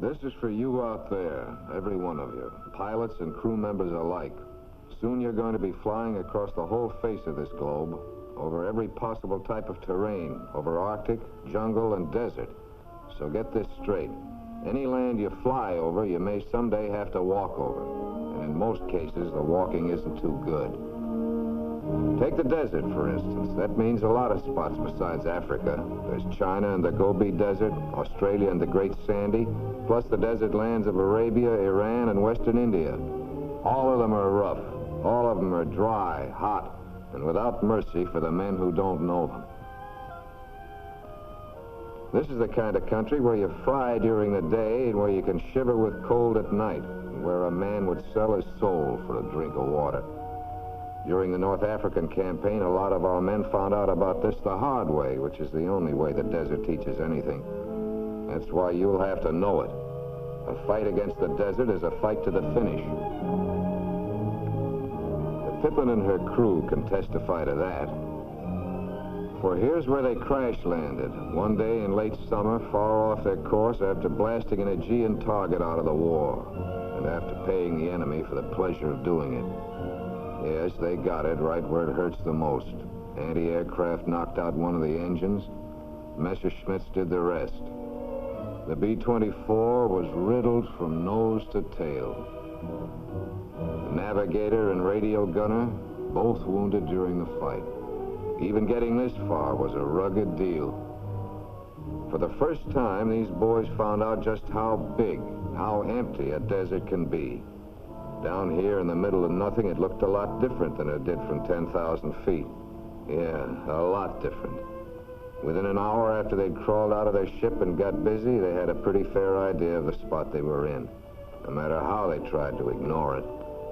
This is for you out there, every one of you, pilots and crew members alike. Soon you're going to be flying across the whole face of this globe, over every possible type of terrain, over Arctic, jungle, and desert. So get this straight. Any land you fly over, you may someday have to walk over. And in most cases, the walking isn't too good. Take the desert, for instance. That means a lot of spots besides Africa. There's China and the Gobi Desert, Australia and the Great Sandy, plus the desert lands of Arabia, Iran, and Western India. All of them are rough. All of them are dry, hot, and without mercy for the men who don't know them. This is the kind of country where you fry during the day and where you can shiver with cold at night, and where a man would sell his soul for a drink of water. During the North African campaign, a lot of our men found out about this the hard way, which is the only way the desert teaches anything. That's why you'll have to know it. A fight against the desert is a fight to the finish. Pippin and her crew can testify to that. For here's where they crash landed, one day in late summer, far off their course after blasting an Aegean target out of the war, and after paying the enemy for the pleasure of doing it. Yes, they got it right where it hurts the most. Anti-aircraft knocked out one of the engines. Messerschmitts did the rest. The B-24 was riddled from nose to tail. The navigator and radio gunner, both wounded during the fight. Even getting this far was a rugged deal. For the first time, these boys found out just how big, how empty a desert can be. Down here in the middle of nothing, it looked a lot different than it did from 10,000 feet. Yeah, a lot different. Within an hour after they'd crawled out of their ship and got busy, they had a pretty fair idea of the spot they were in. No matter how they tried to ignore it,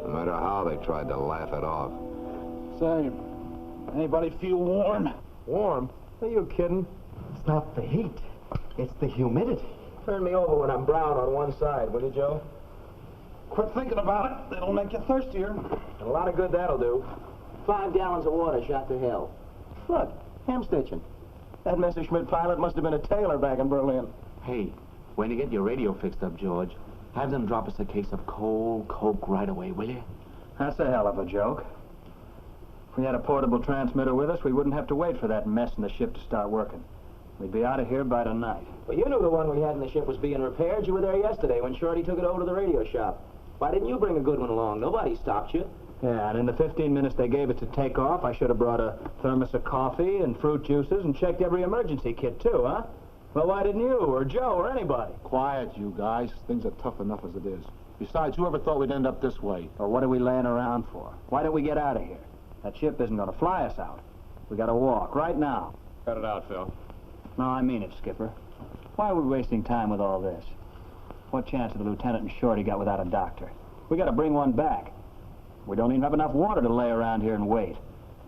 no matter how they tried to laugh it off. Say, anybody feel warm? Warm? Are you kidding? It's not the heat. It's the humidity. Turn me over when I'm brown on one side, will you, Joe? Quit thinking about it. It'll make you thirstier. And a lot of good that'll do. 5 gallons of water shot to hell. Look, hem stitching. That Messerschmitt pilot must have been a tailor back in Berlin. Hey, when you get your radio fixed up, George, have them drop us a case of cold Coke right away, will you? That's a hell of a joke. If we had a portable transmitter with us, we wouldn't have to wait for that mess in the ship to start working. We'd be out of here by tonight. Well, you knew the one we had in the ship was being repaired. You were there yesterday when Shorty took it over to the radio shop. Why didn't you bring a good one along? Nobody stopped you. Yeah, and in the 15 minutes they gave it to take off, I should have brought a thermos of coffee and fruit juices and checked every emergency kit, too, huh? Well, why didn't you, or Joe, or anybody? Quiet, you guys. Things are tough enough as it is. Besides, whoever thought we'd end up this way? Well, what are we laying around for? Why don't we get out of here? That ship isn't going to fly us out. We got to walk, right now. Cut it out, Phil. No, I mean it, Skipper. Why are we wasting time with all this? What chance have the lieutenant and Shorty got without a doctor? We got to bring one back. We don't even have enough water to lay around here and wait.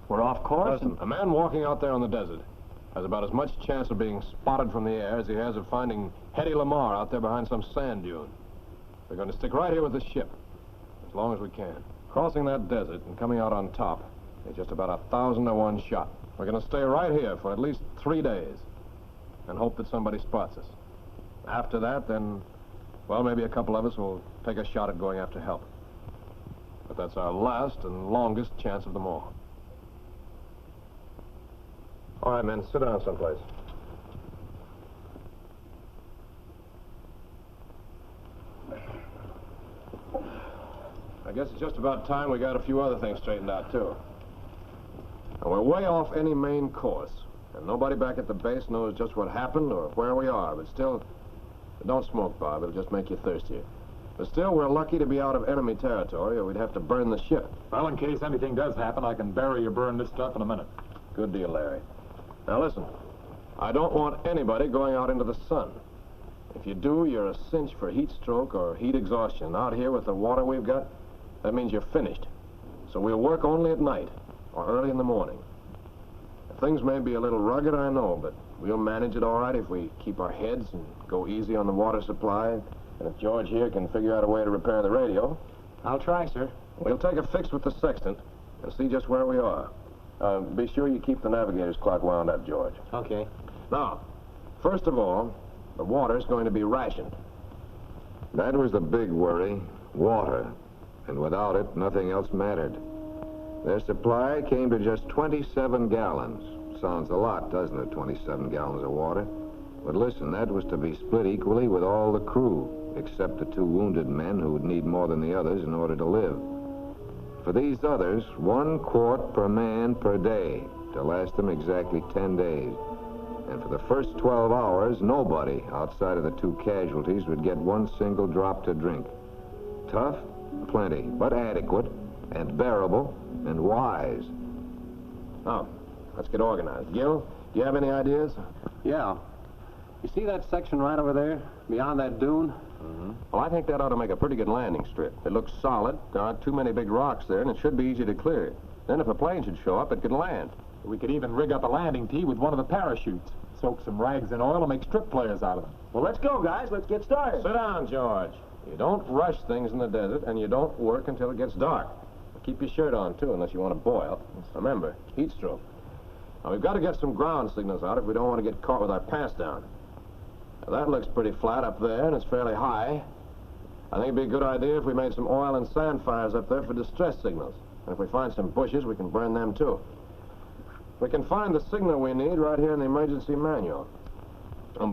We're off course. Listen, a man walking out there on the desert has about as much chance of being spotted from the air as he has of finding Hetty Lamar out there behind some sand dune. We're going to stick right here with the ship, as long as we can. Crossing that desert and coming out on top is just about 1,000 to 1 shot. We're going to stay right here for at least 3 days and hope that somebody spots us. After that, then, well, maybe a couple of us will take a shot at going after help. But that's our last and longest chance of them all. All right, men, sit down someplace. I guess it's just about time we got a few other things straightened out, too. Now, we're way off any main course, and nobody back at the base knows just what happened or where we are, but still, don't smoke, Bob. It'll just make you thirstier. But still, we're lucky to be out of enemy territory, or we'd have to burn the ship. Well, in case anything does happen, I can bury or burn this stuff in a minute. Good deal, Larry. Now, listen. I don't want anybody going out into the sun. If you do, you're a cinch for heat stroke or heat exhaustion. Out here with the water we've got, that means you're finished. So we'll work only at night or early in the morning. Things may be a little rugged, I know, but we'll manage it all right if we keep our heads and go easy on the water supply. And if George here can figure out a way to repair the radio... I'll try, sir. We'll take a fix with the sextant and see just where we are. Be sure you keep the navigator's clock wound up, George. Okay. Now, first of all, the water's going to be rationed. That was the big worry, water. And without it, nothing else mattered. Their supply came to just 27 gallons. Sounds a lot, doesn't it, 27 gallons of water? But listen, that was to be split equally with all the crew, except the 2 wounded men who would need more than the others in order to live. For these others, 1 quart per man per day to last them exactly 10 days. And for the first 12 hours, nobody outside of the 2 casualties would get 1 single drop to drink. Tough? Plenty, but adequate, and bearable, and wise. Oh, let's get organized. Gil, do you have any ideas? Yeah. You see that section right over there, beyond that dune? Well, I think that ought to make a pretty good landing strip. It looks solid. There aren't too many big rocks there, and it should be easy to clear. Then if a plane should show up, it could land. We could even rig up a landing tee with one of the parachutes. Soak some rags in oil and make strip players out of them. Well, let's go, guys. Let's get started. Sit down, George. You don't rush things in the desert, and you don't work until it gets dark. Keep your shirt on, too, unless you want to boil. Remember, heat stroke. Now, we've got to get some ground signals out if we don't want to get caught with our pants down. Now, that looks pretty flat up there, and it's fairly high. I think it'd be a good idea if we made some oil and sand fires up there for distress signals. And if we find some bushes, we can burn them, too. We can find the signal we need right here in the emergency manual.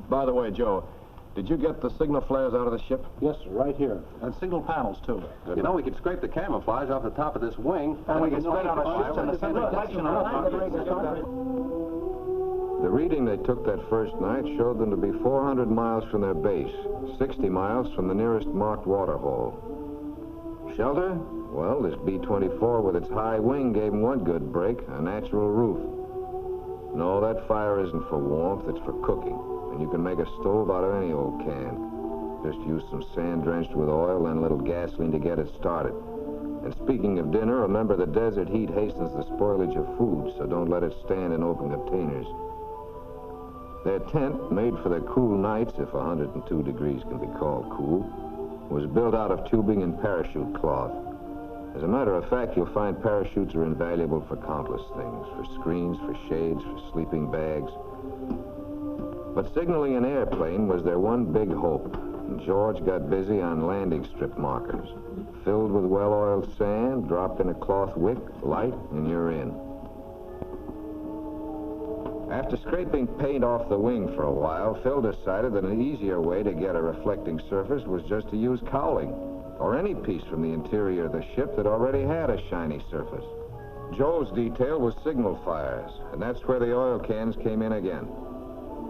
By the way, Joe, did you get the signal flares out of the ship? Yes, sir, right here. And signal panels, too. Good You know, enough. we could scrape the camouflage off the top of this wing. And we can spread out our ships in the center section The reading they took that first night showed them to be 400 miles from their base, 60 miles from the nearest marked waterhole. Shelter? Well, this B-24 with its high wing gave them one good break, a natural roof. No, that fire isn't for warmth, it's for cooking. And you can make a stove out of any old can. Just use some sand drenched with oil and a little gasoline to get it started. And speaking of dinner, remember the desert heat hastens the spoilage of food, so don't let it stand in open containers. Their tent, made for the cool nights, if 102 degrees can be called cool, was built out of tubing and parachute cloth. As a matter of fact, you'll find parachutes are invaluable for countless things, for screens, for shades, for sleeping bags. But signaling an airplane was their one big hope, and George got busy on landing strip markers. Filled with well-oiled sand, dropped in a cloth wick, light, and you're in. After scraping paint off the wing for a while, Phil decided that an easier way to get a reflecting surface was just to use cowling, or any piece from the interior of the ship that already had a shiny surface. Joe's detail was signal fires, and that's where the oil cans came in again.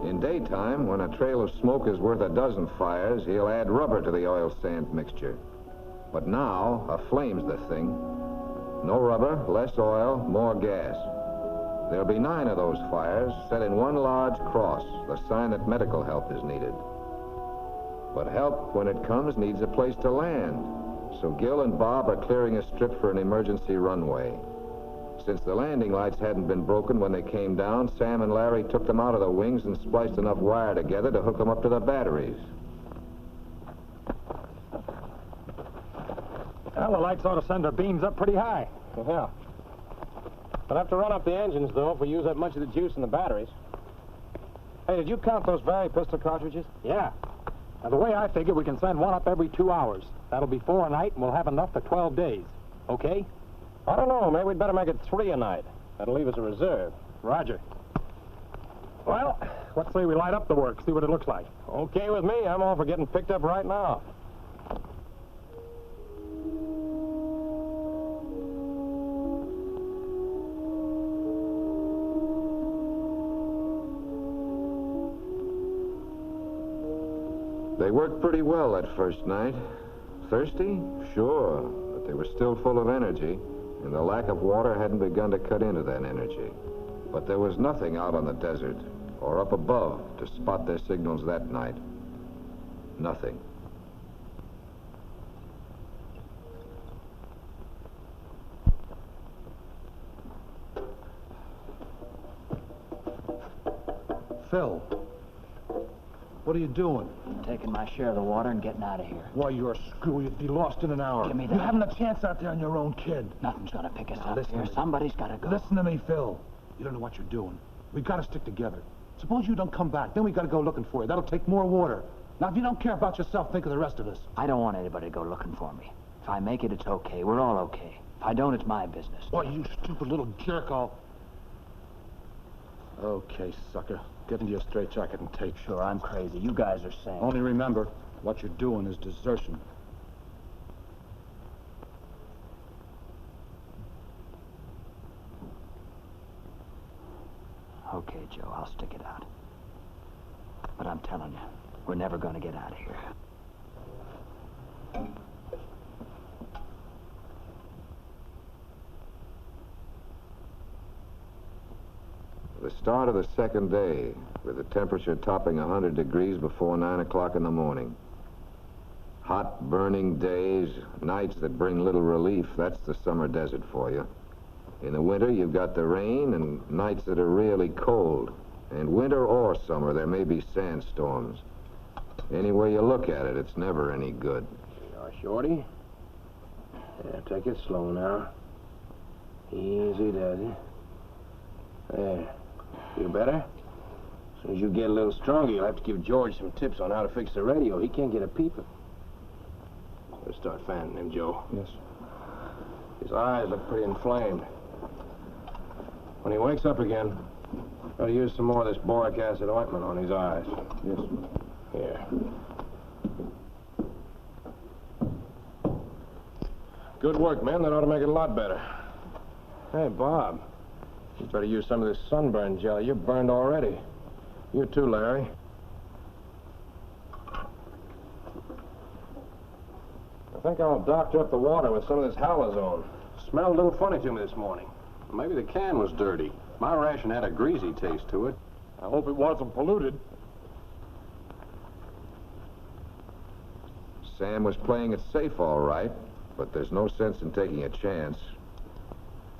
In daytime, when a trail of smoke is worth a dozen fires, he'll add rubber to the oil-sand mixture. But now, a flame's the thing. No rubber, less oil, more gas. There'll be 9 of those fires, set in one large cross, the sign that medical help is needed. But help, when it comes, needs a place to land. So Gil and Bob are clearing a strip for an emergency runway. Since the landing lights hadn't been broken when they came down, Sam and Larry took them out of the wings and spliced enough wire together to hook them up to the batteries. Well, the lights ought to send our beams up pretty high. Yeah. We'll have to run up the engines, though, if we use up much of the juice in the batteries. Hey, did you count those Barry pistol cartridges? Yeah. Now, the way I figure, we can send one up every 2 hours. That'll be 4 a night, and we'll have enough for 12 days. Okay? I don't know. Maybe we'd better make it 3 a night. That'll leave us a reserve. Roger. Well, let's say we light up the work, see what it looks like. Okay with me. I'm all for getting picked up right now. They worked pretty well that first night. Thirsty? Sure, but they were still full of energy, and the lack of water hadn't begun to cut into that energy. But there was nothing out on the desert, or up above, to spot their signals that night. Nothing. Phil, what are you doing? Taking my share of the water and getting out of here. Why, you're a screw. You'd be lost in an hour. Give me You that. haven't a chance out there on your own, kid. Nothing's gonna pick us up listen to here. me. Somebody's gotta go. Listen to me, Phil. You don't know what you're doing. We gotta stick together. Suppose you don't come back, then we gotta go looking for you. That'll take more water. Now, if you don't care about yourself, think of the rest of us. I don't want anybody to go looking for me. If I make it, it's okay. We're all okay. If I don't, it's my business. Boy, you stupid little jerk, Okay, sucker. Get into your straitjacket and take. Sure, I'm crazy. You guys are sane. Only remember, what you're doing is desertion. Okay, Joe, I'll stick it out. But I'm telling you, we're never going to get out of here. The start of the second day, with the temperature topping 100 degrees before 9 o'clock in the morning. Hot, burning days, nights that bring little relief. That's the summer desert for you. In the winter, you've got the rain and nights that are really cold. And winter or summer, there may be sandstorms. Any way you look at it, it's never any good. Shorty. Yeah, take it slow now. Easy does it. There. Feel better? As soon as you get a little stronger, you'll have to give George some tips on how to fix the radio. He can't get a peep. Let's start fanning him, Joe. Yes. His eyes look pretty inflamed. When he wakes up again, I'll use some more of this boric acid ointment on his eyes. Yes. Here. Good work, man. That ought to make it a lot better. Hey, Bob. You better use some of this sunburn jelly. You're burned already. You too, Larry. I think I'll doctor up the water with some of this halazone. Smelled a little funny to me this morning. Maybe the can was dirty. My ration had a greasy taste to it. I hope it wasn't polluted. Sam was playing it safe, all right, but there's no sense in taking a chance.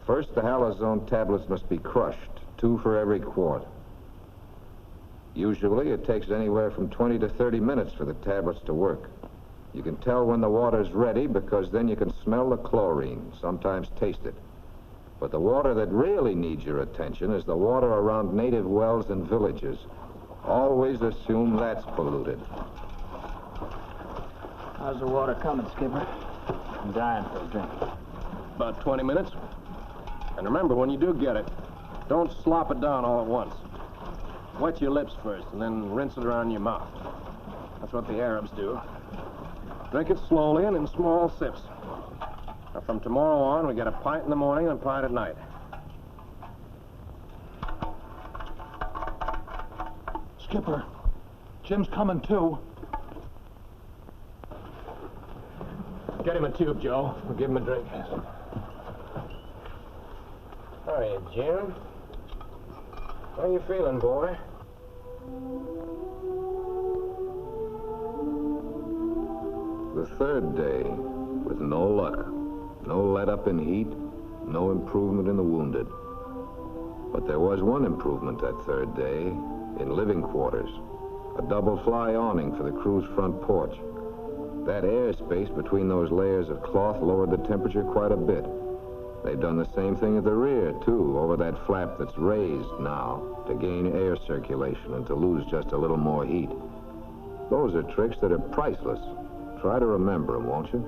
First, the halazone tablets must be crushed, 2 for every quart. Usually, it takes anywhere from 20 to 30 minutes for the tablets to work. You can tell when the water's ready because then you can smell the chlorine, sometimes taste it. But the water that really needs your attention is the water around native wells and villages. Always assume that's polluted. How's the water coming, Skipper? I'm dying for a drink. About 20 minutes. And remember, when you do get it, don't slop it down all at once. Wet your lips first, and then rinse it around your mouth. That's what the Arabs do. Drink it slowly and in small sips. Now, from tomorrow on, we get a pint in the morning and a pint at night. Skipper, Jim's coming too. Get him a tube, Joe. We'll give him a drink. How are you, Jim? How are you feeling, boy? The third day, with no luck, no let-up in heat, no improvement in the wounded. But there was one improvement that third day, in living quarters. A double fly awning for the crew's front porch. That airspace between those layers of cloth lowered the temperature quite a bit. They've done the same thing at the rear, too, over that flap that's raised now to gain air circulation and to lose just a little more heat. Those are tricks that are priceless. Try to remember them, won't you?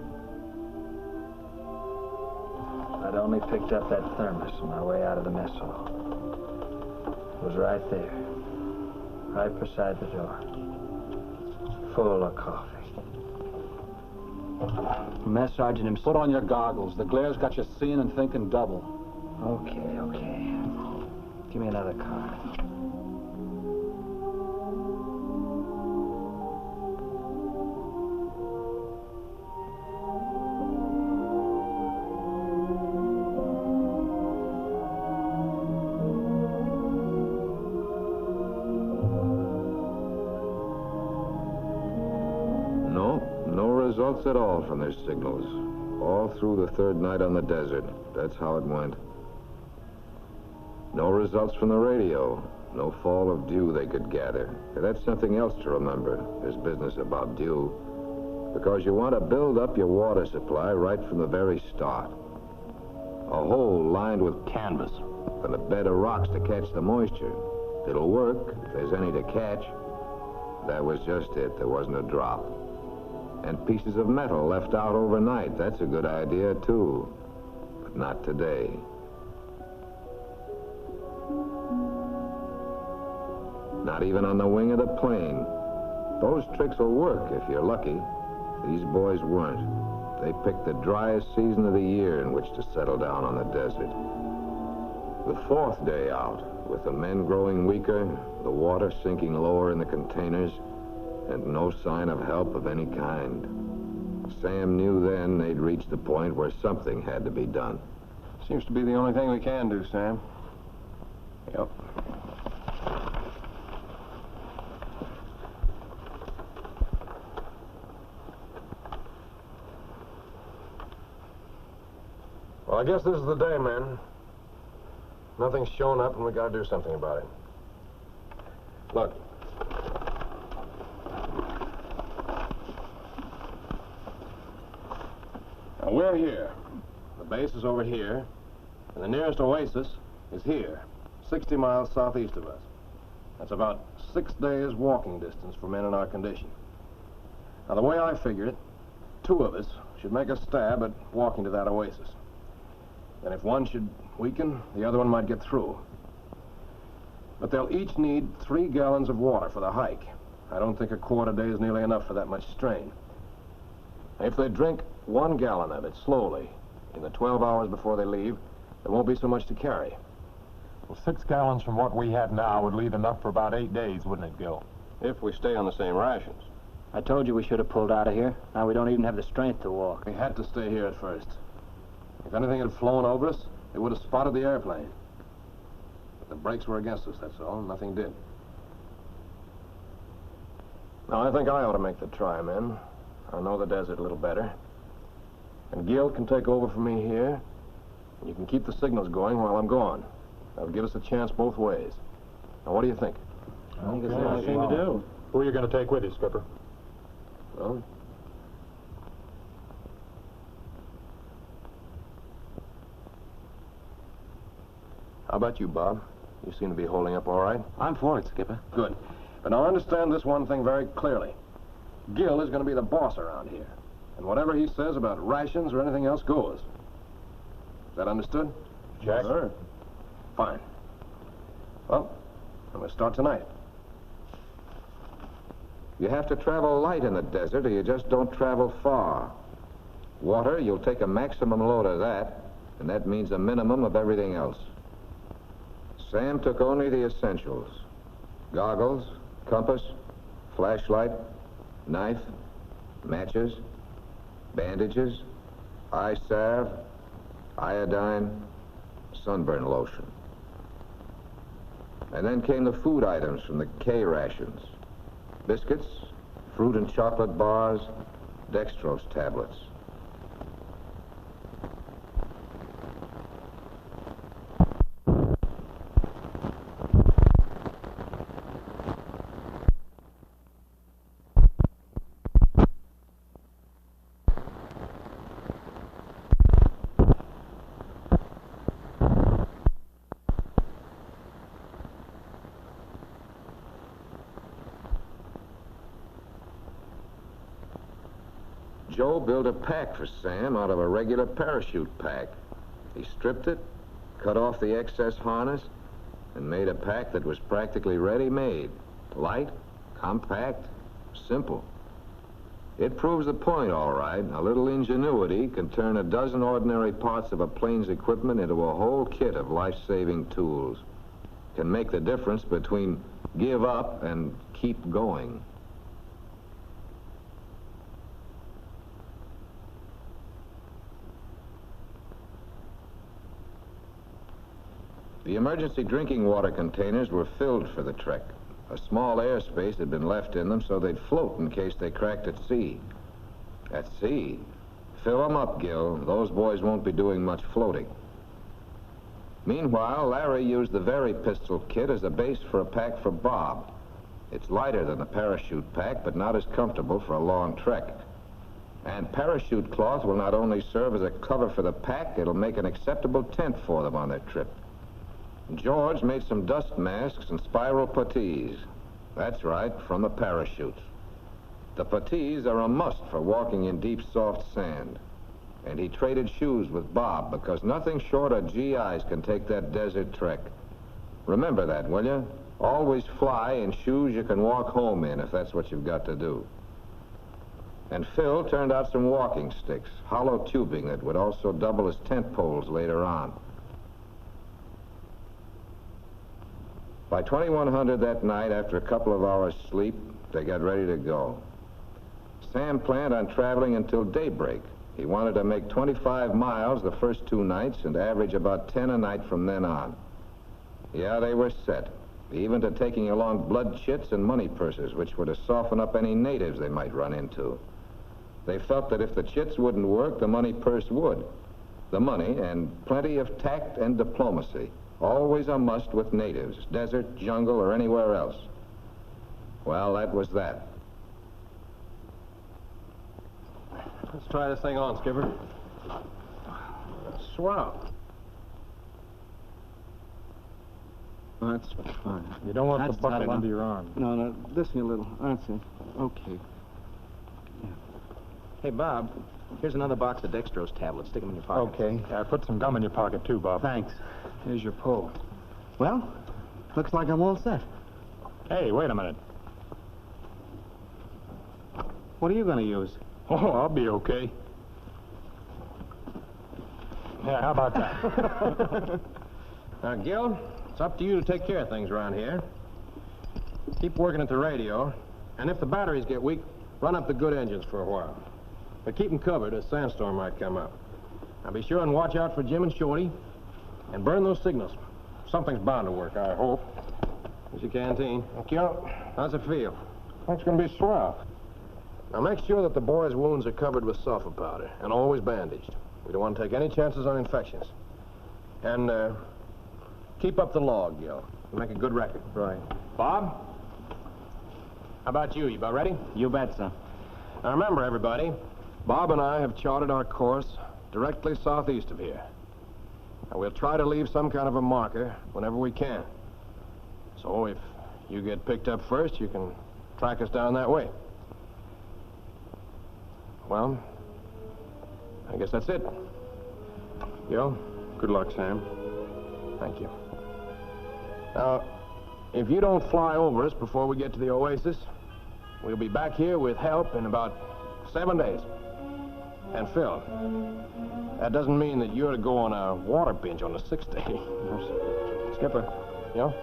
I'd only picked up that thermos on my way out of the mess hall. It was right there, right beside the door, full of coffee. Mess Sergeant himself. Put on your goggles. The glare's got you seeing and thinking double. Okay. Give me another card. No results at all from their signals. All through the third night on the desert. That's how it went. No results from the radio. No fall of dew they could gather. That's something else to remember, this business about dew. Because you want to build up your water supply right from the very start. A hole lined with canvas and a bed of rocks to catch the moisture. It'll work if there's any to catch. That was just it. There wasn't a drop. And pieces of metal left out overnight. That's a good idea, too. But not today. Not even on the wing of the plane. Those tricks will work if you're lucky. These boys weren't. They picked the driest season of the year in which to settle down on the desert. The fourth day out, with the men growing weaker, the water sinking lower in the containers, and no sign of help of any kind. Sam knew then they'd reached the point where something had to be done. Seems to be the only thing we can do, Sam. Yep. Well, I guess this is the day, man. Nothing's shown up, and we gotta do something about it. Look. Now, we're here. The base is over here, and the nearest oasis is here, 60 miles southeast of us. That's about 6 days walking distance for men in our condition. Now, the way I figure it, 2 of us should make a stab at walking to that oasis. Then if one should weaken, the other one might get through. But they'll each need 3 gallons of water for the hike. I don't think a quart a day is nearly enough for that much strain. If they drink 1 gallon of it slowly, in the 12 hours before they leave, there won't be so much to carry. Well, 6 gallons from what we have now would leave enough for about 8 days, wouldn't it, Gil? If we stay on the same rations. I told you we should have pulled out of here. Now we don't even have the strength to walk. We had to stay here at first. If anything had flown over us, they would have spotted the airplane. But the brakes were against us, that's all. Nothing did. Now, I think I ought to make the try, men. I know the desert a little better. And Gil can take over for me here. And you can keep the signals going while I'm gone. That'll give us a chance both ways. Now, what do you think? I think it's the only thing to do. Who are you going to take with you, Skipper? Well, how about you, Bob? You seem to be holding up all right. I'm for it, Skipper. Good. But now understand this one thing very clearly. Gil is going to be the boss around here. And whatever he says about rations or anything else goes. Is that understood? Jack? Sure. Fine. Well, I'm going to start tonight. You have to travel light in the desert or you just don't travel far. Water, you'll take a maximum load of that, and that means a minimum of everything else. Sam took only the essentials. Goggles, compass, flashlight, knife, matches, bandages, eye salve, iodine, sunburn lotion. And then came the food items from the K rations. Biscuits, fruit and chocolate bars, dextrose tablets. Joe built a pack for Sam out of a regular parachute pack. He stripped it, cut off the excess harness, and made a pack that was practically ready-made. Light, compact, simple. It proves the point, all right. A little ingenuity can turn a dozen ordinary parts of a plane's equipment into a whole kit of life-saving tools. Can make the difference between give up and keep going. The emergency drinking water containers were filled for the trek. A small airspace had been left in them so they'd float in case they cracked at sea. At sea? Fill them up, Gil. Those boys won't be doing much floating. Meanwhile, Larry used the Very pistol kit as a base for a pack for Bob. It's lighter than the parachute pack, but not as comfortable for a long trek. And parachute cloth will not only serve as a cover for the pack, it'll make an acceptable tent for them on their trip. George made some dust masks and spiral puttees. That's right, from the parachutes. The puttees are a must for walking in deep, soft sand. And he traded shoes with Bob because nothing short of GIs can take that desert trek. Remember that, will you? Always fly in shoes you can walk home in if that's what you've got to do. And Phil turned out some walking sticks, hollow tubing that would also double as tent poles later on. By 2100 that night, after a couple of hours' sleep, they got ready to go. Sam planned on traveling until daybreak. He wanted to make 25 miles the first 2 nights and average about 10 a night from then on. Yeah, they were set, even to taking along blood chits and money purses, which were to soften up any natives they might run into. They felt that if the chits wouldn't work, the money purse would. The money and plenty of tact and diplomacy. Always a must with natives, desert, jungle, or anywhere else. Well, that was that. Let's try this thing on, Skipper. Swell. That's fine. You don't want That's the buckle tight under your arm. No, this a little. That's it. Okay. Hey, Bob, here's another box of dextrose tablets. Stick them in your pocket. Okay. Put some gum in your pocket, too, Bob. Thanks. Here's your pull. Well, looks like I'm all set. Hey, wait a minute. What are you going to use? Oh, I'll be okay. Yeah, how about that? Now, Gil, it's up to you to take care of things around here. Keep working at the radio, and if the batteries get weak, run up the good engines for a while. But keep them covered, a sandstorm might come up. Now, be sure and watch out for Jim and Shorty, and burn those signals. Something's bound to work, I hope. Here's your canteen. Thank you. How's it feel? That's going to be swell. Now, make sure that the boys' wounds are covered with sulfur powder, and always bandaged. We don't want to take any chances on infections. And, keep up the log, Gil. Make a good record. Right. Bob? How about you? You about ready? You bet, son. Now, remember, everybody, Bob and I have charted our course directly southeast of here. Now, we'll try to leave some kind of a marker whenever we can. So if you get picked up first, you can track us down that way. Well, I guess that's it. Gil, good luck, Sam. Thank you. Now, if you don't fly over us before we get to the oasis, we'll be back here with help in about 7 days. And Phil, that doesn't mean that you're to go on a water binge on the 6th day. Skipper, you know?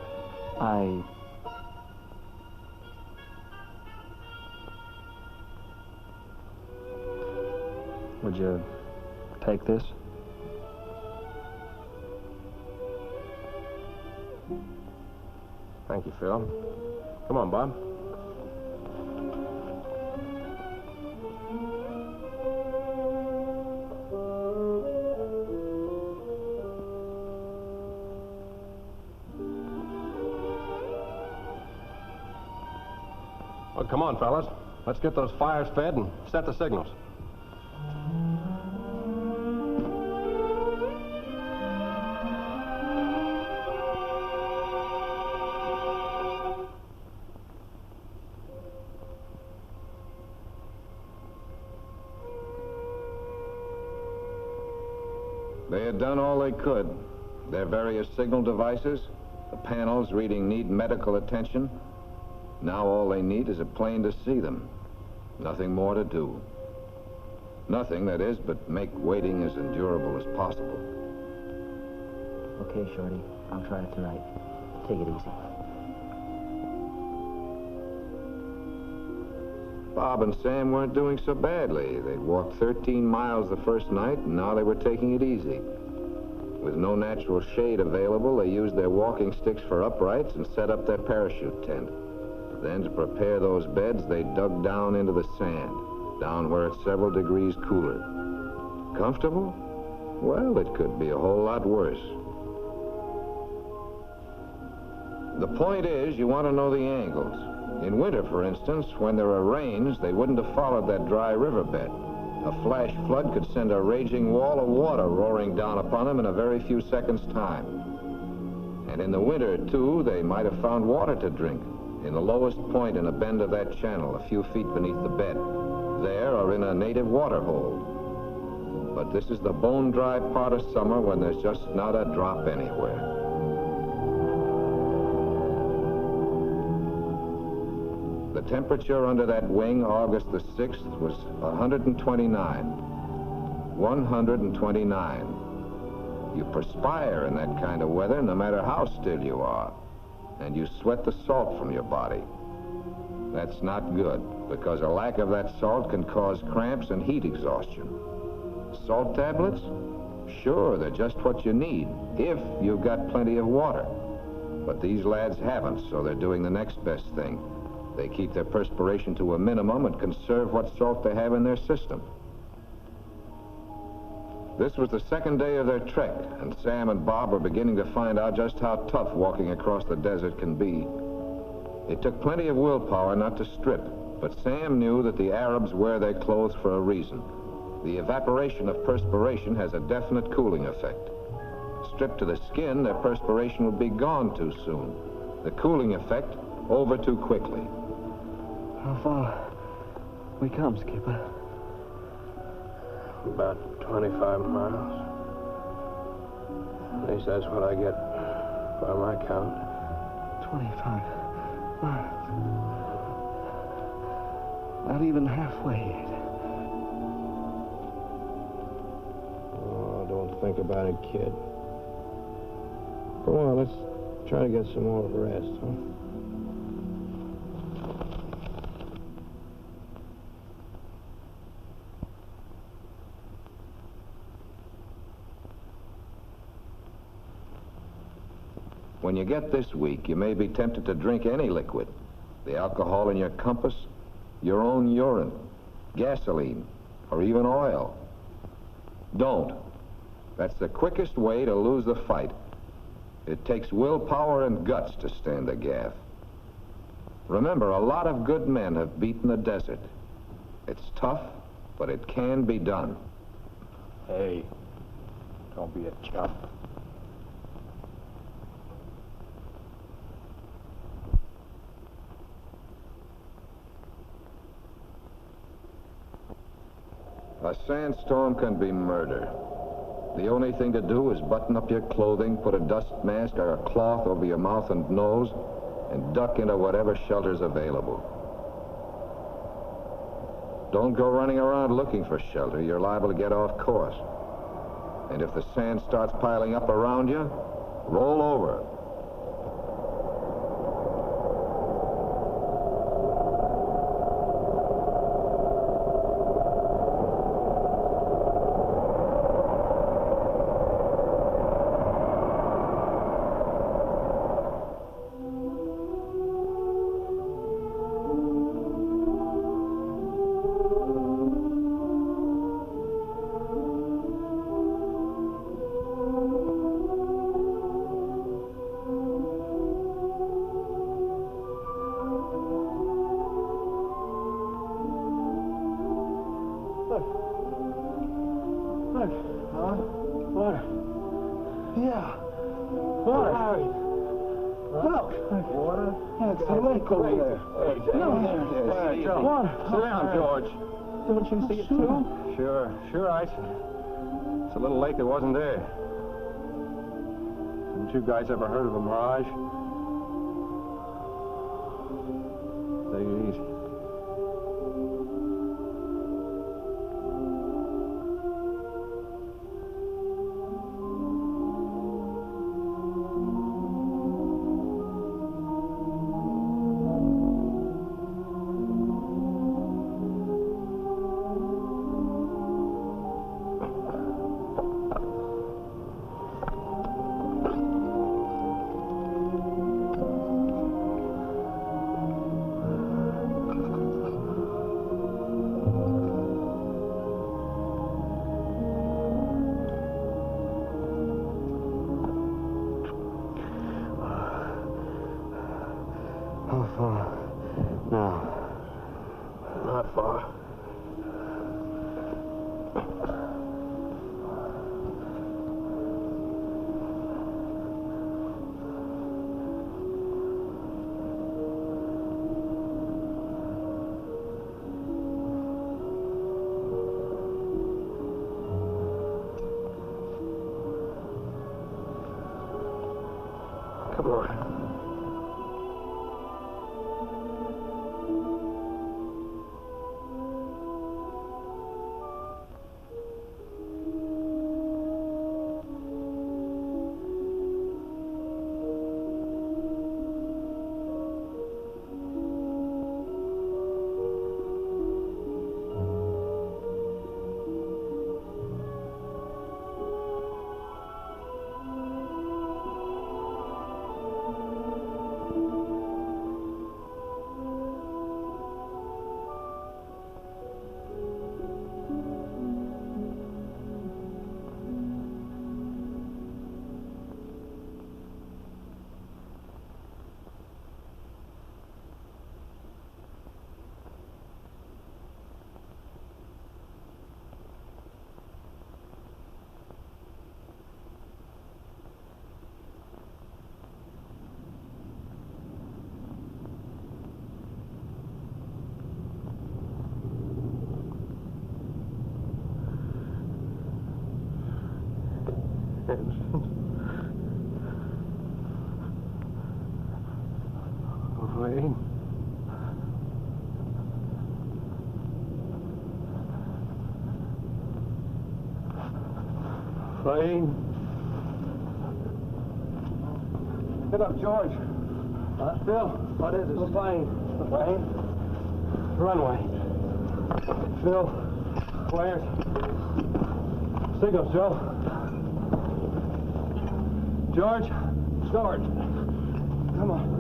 Would you take this? Thank you, Phil. Come on, Bob. Well, come on, fellas. Let's get those fires fed and set the signals. They had done all they could. Their various signal devices, the panels reading need medical attention. Now all they need is a plane to see them. Nothing more to do. Nothing, that is, but make waiting as endurable as possible. Okay, Shorty. I'll try it tonight. Take it easy. Bob and Sam weren't doing so badly. They'd walked 13 miles the first night, and now they were taking it easy. With no natural shade available, they used their walking sticks for uprights and set up their parachute tent. Then, to prepare those beds, they dug down into the sand, down where it's several degrees cooler. Comfortable? Well, it could be a whole lot worse. The point is, you want to know the angles. In winter, for instance, when there are rains, they wouldn't have followed that dry riverbed. A flash flood could send a raging wall of water roaring down upon them in a very few seconds' time. And in the winter, too, they might have found water to drink. in the lowest point in a bend of that channel, a few feet beneath the bed. There or in a native water hole. But this is the bone-dry part of summer when there's just not a drop anywhere. The temperature under that wing August the 6th was 129. 129. You perspire in that kind of weather no matter how still you are. And you sweat the salt from your body. That's not good, because a lack of that salt can cause cramps and heat exhaustion. Salt tablets? Sure, they're just what you need, if you've got plenty of water. But these lads haven't, so they're doing the next best thing. They keep their perspiration to a minimum and conserve what salt they have in their system. This was the second day of their trek, and Sam and Bob were beginning to find out just how tough walking across the desert can be. It took plenty of willpower not to strip, but Sam knew that the Arabs wear their clothes for a reason. The evaporation of perspiration has a definite cooling effect. Stripped to the skin, their perspiration would be gone too soon. The cooling effect over too quickly. How far we come, Skipper? About 25 miles. At least that's what I get by my count. 25 miles. Not even halfway yet. Oh, don't think about it, kid. Come on, let's try to get some more rest, huh? When you get this weak, you may be tempted to drink any liquid. The alcohol in your compass, your own urine, gasoline, or even oil. Don't. That's the quickest way to lose the fight. It takes willpower and guts to stand the gaff. Remember, a lot of good men have beaten the desert. It's tough, but it can be done. Hey, don't be a chump. A sandstorm can be murder. The only thing to do is button up your clothing, put a dust mask or a cloth over your mouth and nose, and duck into whatever shelter's available. Don't go running around looking for shelter. You're liable to get off course. And if the sand starts piling up around you, roll over. Don't you see it too? Sure, I see. It's a little lake that wasn't there. Haven't you guys ever heard of a mirage? Take it easy. boy. Wayne. Wayne. Get up, George. Phil, what is it? The plane. The plane? Runway. Phil, flares. Signals, Joe. George, start. Come on.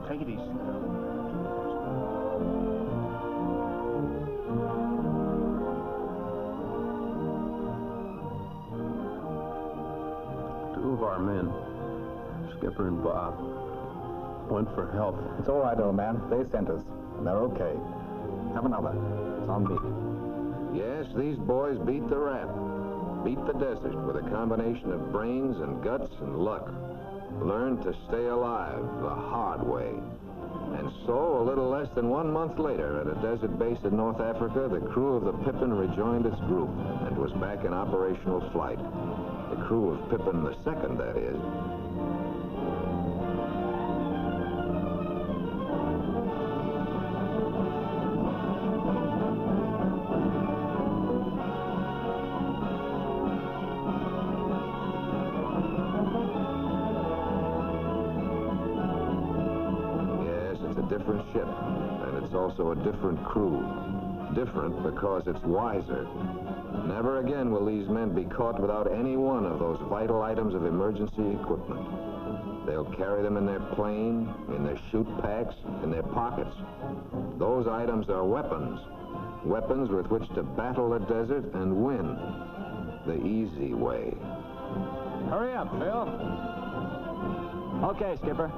Take it easy. Two of our men, Skipper and Bob, went for help. It's all right, old man. They sent us, and they're okay. Have another. It's on me. Yes, these boys beat the rap. Beat the desert with a combination of brains and guts and luck. Learned to stay alive the hard way. And so, a little less than 1 month later, at a desert base in North Africa, the crew of the Pippin rejoined its group and was back in operational flight. The crew of Pippin II, that is. Different ship, and it's also a different crew. Different because it's wiser. Never again will these men be caught without any one of those vital items of emergency equipment. They'll carry them in their plane, in their chute packs, in their pockets. Those items are weapons. Weapons with which to battle the desert and win. The easy way. Hurry up, Phil. Okay, Skipper.